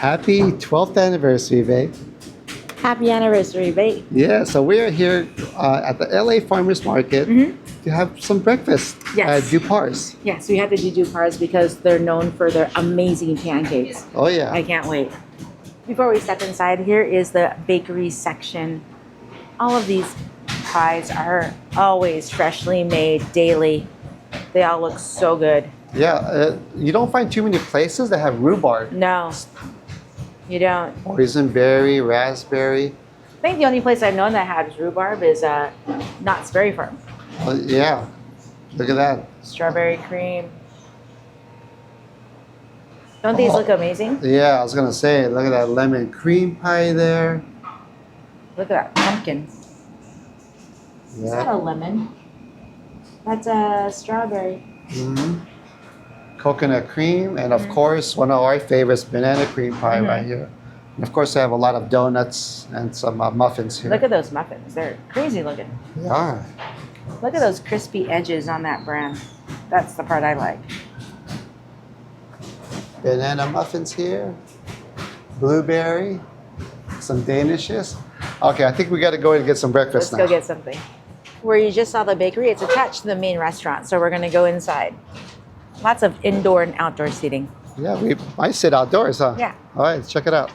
Happy 12th anniversary, babe. Happy anniversary, babe. Yeah, so we are here at the LA Farmers Market to have some breakfast at Yes. Dupar's. Yes, we have to do Dupar's because they're known for their amazing pancakes. Oh, yeah. I can't wait. Before we step inside, here is the bakery section. All of these pies are always freshly made daily. They all look so good. Yeah, you don't find too many places that have rhubarb. No, you don't. Boysenberry, raspberry. I think the only place I've known that has rhubarb is Knott's Berry Farm. Yeah, look at that. Strawberry cream. Don't these look amazing? Yeah, I was going to say, look at that lemon cream pie there. Look at that pumpkin. Is that a lemon? That's a strawberry. Coconut cream, and of course, one of our favorites, banana cream pie right here. And of course, they have a lot of donuts and some muffins here. Look at those muffins. They're crazy looking. They are. Look at those crispy edges on that bran. That's the part I like. Banana muffins here. Blueberry. Some Danishes. Okay, I think we got to go in and get some breakfast now. Let's go get something. Where you just saw the bakery, it's attached to the main restaurant, so we're going to go inside. Lots of indoor and outdoor seating. Yeah, we might sit outdoors, huh? Yeah. All right, let's check it out.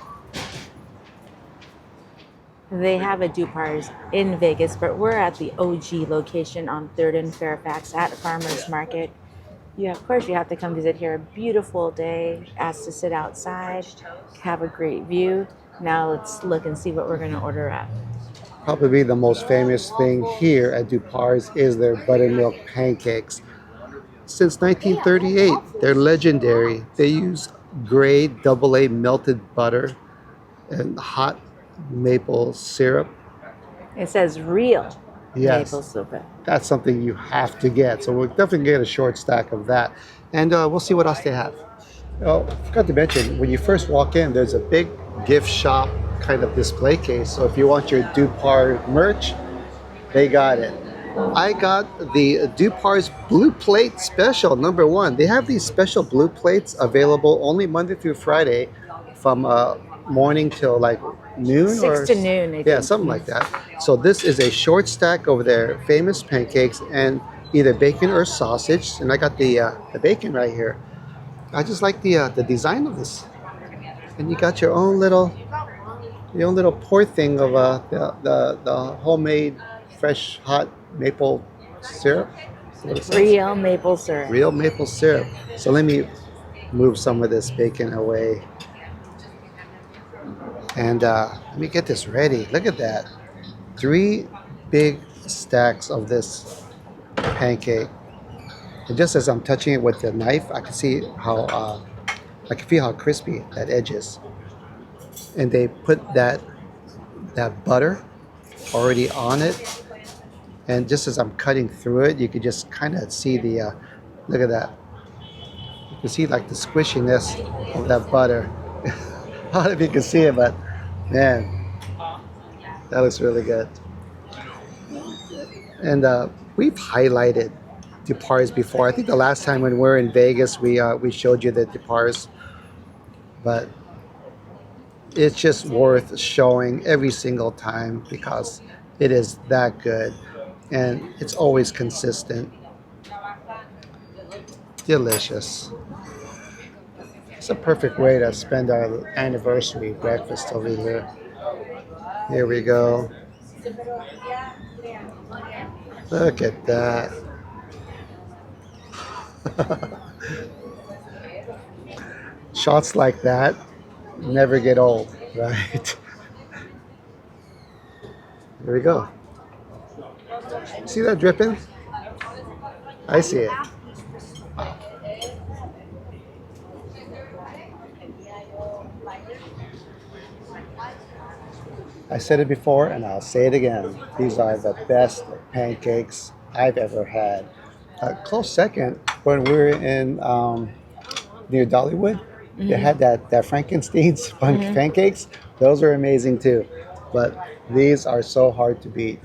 They have a Dupar's in Vegas, but we're at the OG location on 3rd and Fairfax at Farmers Market. Of course, you have to come visit here. A beautiful day. Asked to sit outside, have a great view. Now let's look and see what we're going to order at. Probably the most famous thing here at Dupar's is their buttermilk pancakes. Since 1938, they're legendary. They use grade AA melted butter and hot maple syrup. It says real maple syrup. That's something you have to get. So we'll definitely get a short stack of that. And we'll see what else they have. Oh, I forgot to mention, when you first walk in, there's a big gift shop kind of display case. So if you want your Dupar merch, they got it. I got the Dupar's Blue Plate Special #1. They have these special blue plates available only Monday through Friday from morning till like noon 6 to noon, I think. Yeah, something like that. So this is a short stack over their famous pancakes and either bacon or sausage. And I got the bacon right here. I just like the design of this. And you got your own little pour thing of the homemade fresh hot maple syrup. Real maple syrup. Real maple syrup. So let me move some of this bacon away. And let me get this ready. Look at that. 3 big stacks of this pancake. And just as I'm touching it with the knife, I can see how I can feel how crispy that edge is. And they put that butter already on it. And just as I'm cutting through it, you can just kind of see the, look at that. You can see like the squishiness of that butter. I don't know if you can see it, but man, that looks really good. And we've highlighted Dupar's before. I think the last time when we were in Vegas, we showed you the Dupar's, but it's just worth showing every single time because it is that good. And it's always consistent. Delicious. It's a perfect way to spend our anniversary breakfast over here. Here we go. Look at that. Shots like that never get old, right? Here we go. See that dripping? I see it. I said it before and I'll say it again. These are the best pancakes I've ever had. A close second, when we were in near Dollywood, they had that Frankenstein's pancakes. Those are amazing too. But these are so hard to beat.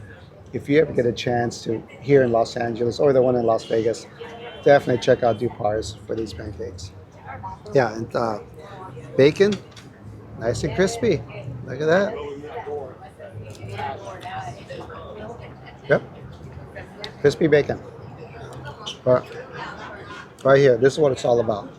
If you ever get a chance to here in Los Angeles or the one in Las Vegas, definitely check out Dupar's for these pancakes. Yeah, and bacon, Nice and crispy. Look at that. Yep, crispy bacon. But right here, this is what it's all about.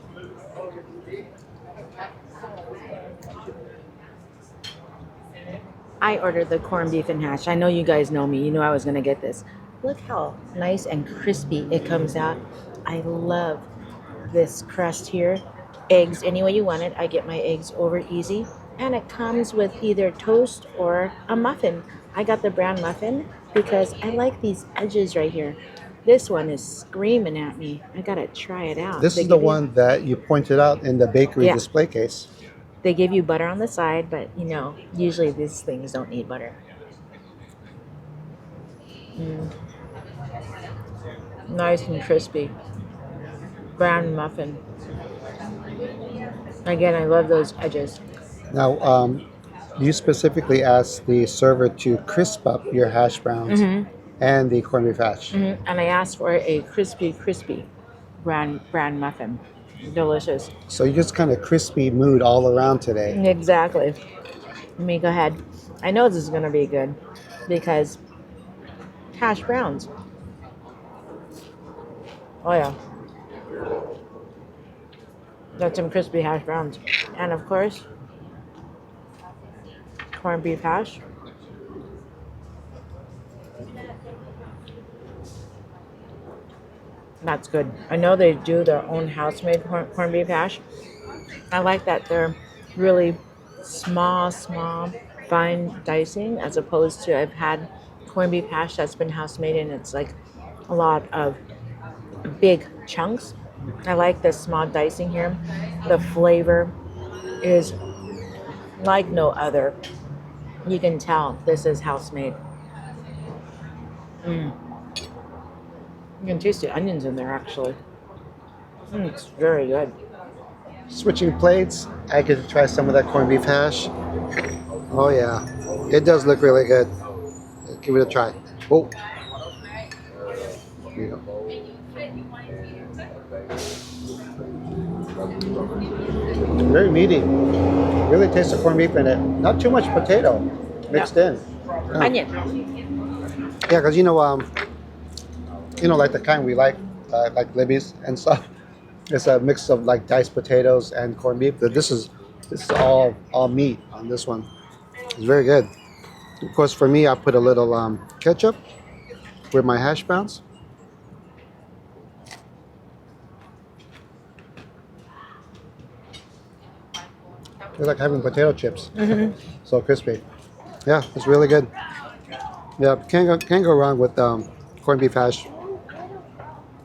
I ordered the corned beef and hash. I know you guys know me. You know I was going to get this. Look how nice and crispy it comes out. I love this crust here. Eggs any way you want it. I get my eggs over easy. And it comes with either toast or a muffin. I got the brown muffin because I like these edges right here. This one is screaming at me. I gotta try it out. This is the one that you pointed out in the bakery Yeah, display case. they give you butter on the side, but usually these things don't need butter. Mm, nice and crispy. Brown muffin. Again, I love those edges. Now, you specifically asked the server to crisp up your hash browns Hmm. and the corned beef hash. And I asked for a crispy brown muffin. Delicious. So you just kind of crispy mood all around today. Exactly. Let me go ahead. I know this is going to be good because hash browns. Oh, yeah. Got some crispy hash browns. And of course, corned beef hash. That's good. I know they do their own house-made corned beef hash. I like that they're really small, fine dicing as opposed to I've had corned beef hash that's been house-made and it's like a lot of big chunks. I like the small dicing here. The flavor is like no other. You can tell this is house-made. Mm. You can taste the onions in there actually. It's very good. Switching plates, I could try some of that corned beef hash. Oh yeah, it does look really good. Give it a try. Oh, here you go. Very meaty. Really tastes the corned beef in it. Not too much potato mixed in. Yeah, Onion. yeah, because like the kind we like Libby's and stuff. It's a mix of like diced potatoes and corned beef. But this is all meat on this one. It's very good. Of course, for me, I put a little ketchup with my hash browns. It's like having potato chips. So crispy. Yeah, it's really good. Yeah, can't go wrong with corned beef hash.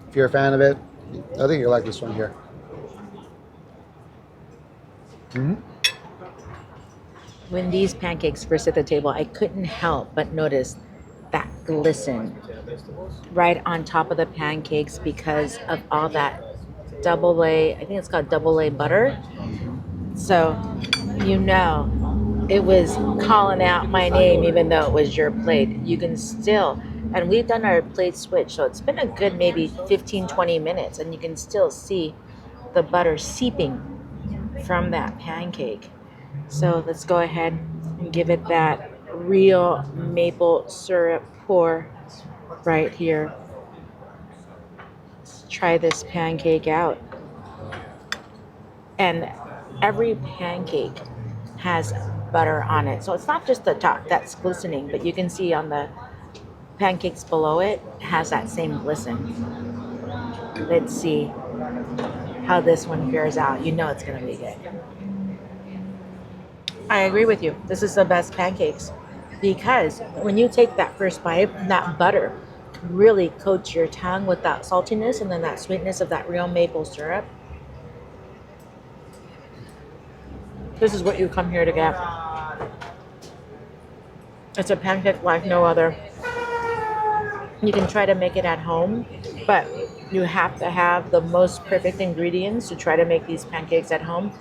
If you're a fan of it, I think you'll like this one here. Hmm. When these pancakes first hit the table, I couldn't help but notice that glisten right on top of the pancakes because of all that double A, I think it's called double A butter. So, it was calling out my name even though it was your plate. You can still, and we've done our plate switch, so it's been a good maybe 15, 20 minutes, and you can still see the butter seeping from that pancake. So let's go ahead and give it that real maple syrup pour right here. Let's try this pancake out. And every pancake has butter on it. So it's not just the top that's glistening, but you can see on the pancakes below it has that same glisten. Let's see how this one fares out. You know it's going to be good. I agree with you. This is the best pancakes because when you take that first bite, that butter really coats your tongue with that saltiness and then that sweetness of that real maple syrup. This is what you come here to get. It's a pancake like no other. You can try to make it at home, but you have to have the most perfect ingredients to try to make these pancakes at home.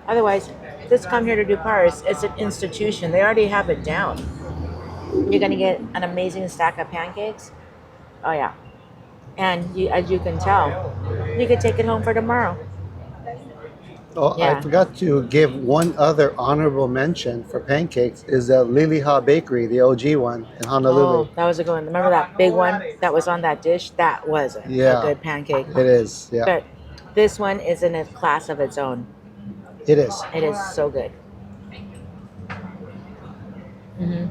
Otherwise, just come here to Dupar's. It's an institution. They already have it down. You're going to get an amazing stack of pancakes. Oh, yeah. And as you can tell, you could take it home for tomorrow. Oh, I Yeah. forgot to give one other honorable mention for pancakes is the Lily Ha Bakery, the OG one in Honolulu. Oh, that was a good one. Remember that big one that was on that dish? That was a Yeah, good pancake. it is. Yeah, But this one is in a class of its own. it is. It is so good. Hmm.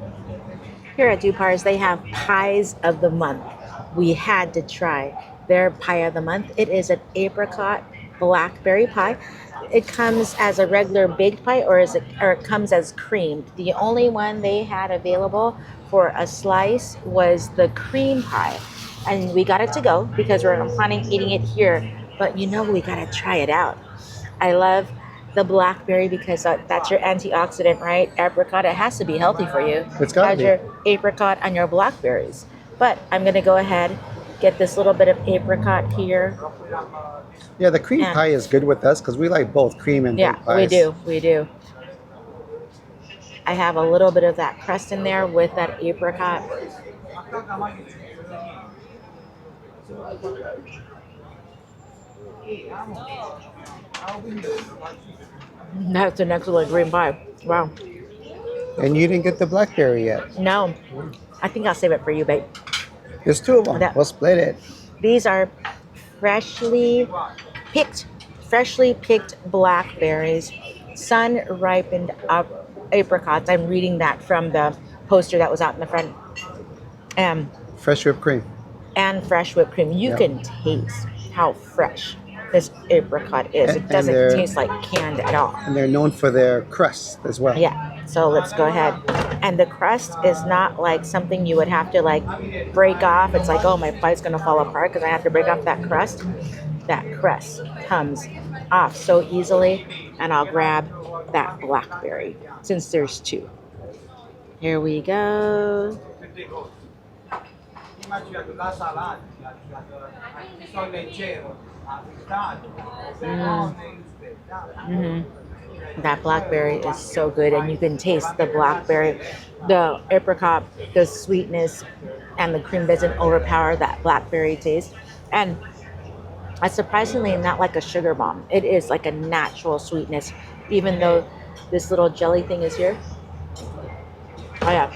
Here at Dupar's, they have pies of the month. We had to try their pie of the month. It is an apricot blackberry pie. It comes as a regular baked pie, or it comes as creamed. The only one they had available for a slice was the cream pie, and we got it to go because we're planning eating it here. But we gotta try it out. I love the blackberry because that's your antioxidant, right? Apricot, it has to be healthy for you. It's gotta How's be. your apricot and your blackberries? But I'm gonna go ahead, get this little bit of apricot here. Yeah, the cream And pie is good with us because we like both cream and yeah, baked pies. we do. I have a little bit of that crust in there with that apricot. That's an excellent green pie. Wow. And you didn't get the blackberry yet. No, I think I'll save it for you, babe. There's two of them. That- We'll split it. These are freshly picked blackberries, sun ripened apricots. I'm reading that from the poster that was out in the front. Fresh whipped cream. And fresh whipped cream. You Yeah. can taste how fresh this apricot is. It And doesn't they're- taste like canned at all. And they're known for their crust as well. Yeah. So let's go ahead. And the crust is not like something you would have to like break off. It's like, oh, my pie's gonna fall apart because I have to break off that crust. That crust comes off so easily, and I'll grab that blackberry since there's two. Here we go. Hmm. That blackberry is so good, and you can taste the blackberry, the apricot, the sweetness, and the cream doesn't overpower that blackberry taste. And it's surprisingly not like a sugar bomb. It is like a natural sweetness, even though this little jelly thing is here. Oh yeah,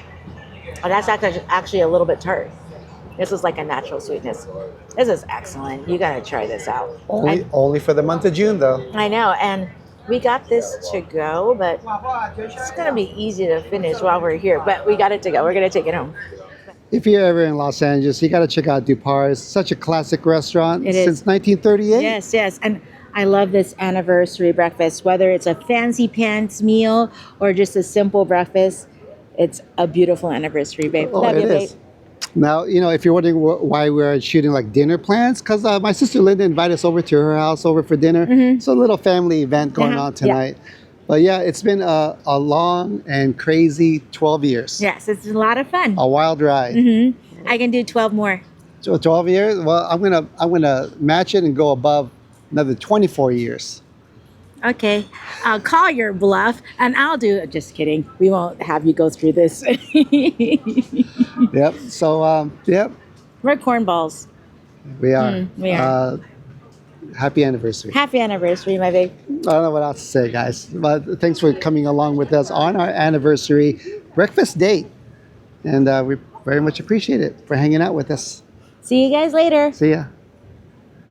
oh, that's actually a little bit tart. This is like a natural sweetness. This is excellent. You gotta try this out. Only for the month of June, though. I know, and we got this to go, but it's gonna be easy to finish while we're here. But we got it to go. We're gonna take it home. If you're ever in Los Angeles, you got to check out Dupar's. Such a classic restaurant It is. since 1938. Yes, and I love this anniversary breakfast. Whether it's a fancy pants meal or just a simple breakfast, it's a beautiful anniversary, babe. Oh, Love it you, is. babe. Now, if you're wondering why we're shooting like dinner plans, because my sister Linda invited us over to her house over for dinner. Mhm. So a little family event going Uh-huh, on tonight. But yeah, it's been a long and crazy 12 years. Yes, it's a lot of fun. A wild ride. I can do 12 more. So 12 years? Well, I'm gonna match it and go above another 24 years. Okay, I'll call your bluff, and I'll do. Just kidding. We won't have you go through this. Yep. So yep, We're cornballs. we are. we are. Happy anniversary. Happy anniversary, my babe. I don't know what else to say, guys. But thanks for coming along with us on our anniversary breakfast date. And we very much appreciate it for hanging out with us. See you guys later. See ya.